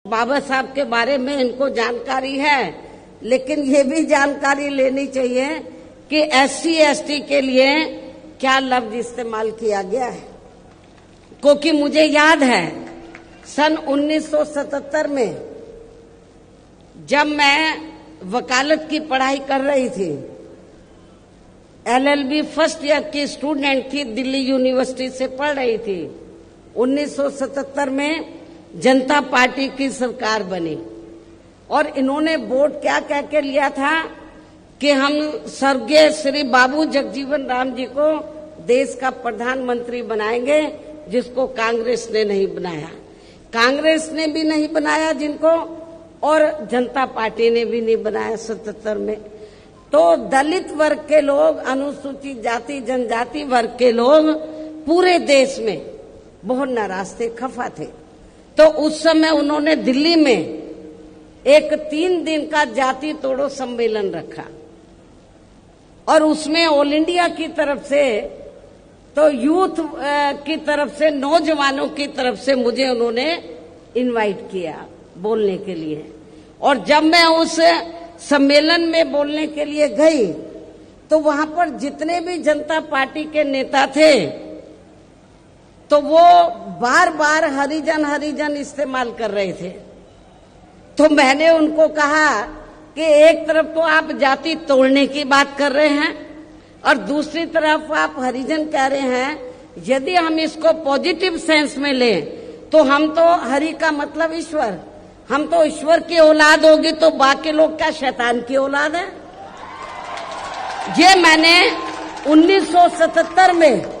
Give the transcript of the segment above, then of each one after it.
बाबा साहब के बारे में इनको जानकारी है, लेकिन ये भी जानकारी लेनी चाहिए कि SC ST के लिए क्या लफ्ज इस्तेमाल किया गया है। क्योंकि मुझे याद है सन 1977 में जब मैं वकालत की पढ़ाई कर रही थी, LLB फर्स्ट ईयर की स्टूडेंट थी, दिल्ली यूनिवर्सिटी से पढ़ रही थी। 1977 में जनता पार्टी की सरकार बनी और इन्होंने वोट क्या कह के लिया था कि हम स्वर्गीय श्री बाबू जगजीवन राम जी को देश का प्रधानमंत्री बनाएंगे, जिसको कांग्रेस ने नहीं बनाया। कांग्रेस ने भी नहीं बनाया जिनको, और जनता पार्टी ने भी नहीं बनाया 77 में। तो दलित वर्ग के लोग, अनुसूचित जाति जनजाति वर्ग के लोग पूरे देश में बहुत नाराज थे, खफा थे। तो उस समय उन्होंने दिल्ली में एक 3 दिन का जाति तोड़ो सम्मेलन रखा और उसमें ऑल इंडिया की तरफ से, तो यूथ की तरफ से, नौजवानों की तरफ से मुझे उन्होंने इनवाइट किया बोलने के लिए। और जब मैं उस सम्मेलन में बोलने के लिए गई तो वहां पर जितने भी जनता पार्टी के नेता थे तो वो बार बार हरिजन हरिजन इस्तेमाल कर रहे थे। तो मैंने उनको कहा कि एक तरफ तो आप जाति तोड़ने की बात कर रहे हैं और दूसरी तरफ आप हरिजन कह रहे हैं। यदि हम इसको पॉजिटिव सेंस में लें तो हम तो हरि का मतलब ईश्वर, हम तो ईश्वर की औलाद होगी, तो बाकी लोग क्या शैतान की औलाद है? ये मैंने 1977 में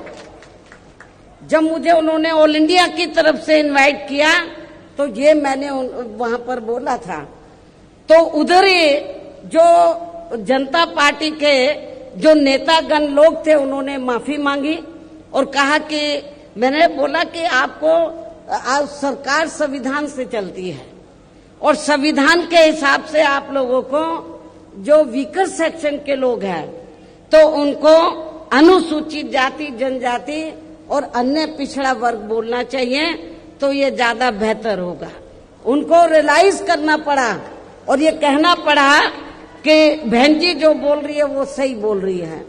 जब मुझे उन्होंने ऑल इंडिया की तरफ से इनवाइट किया तो ये मैंने वहां पर बोला था। तो उधर ही जो जनता पार्टी के जो नेतागण लोग थे उन्होंने माफी मांगी और कहा कि, मैंने बोला कि आपको सरकार संविधान से चलती है और संविधान के हिसाब से आप लोगों को जो वीकर सेक्शन के लोग हैं तो उनको अनुसूचित जाति जनजाति और अन्य पिछड़ा वर्ग बोलना चाहिए, तो ये ज्यादा बेहतर होगा। उनको रियलाइज करना पड़ा और ये कहना पड़ा कि बहन जी जो बोल रही है वो सही बोल रही है।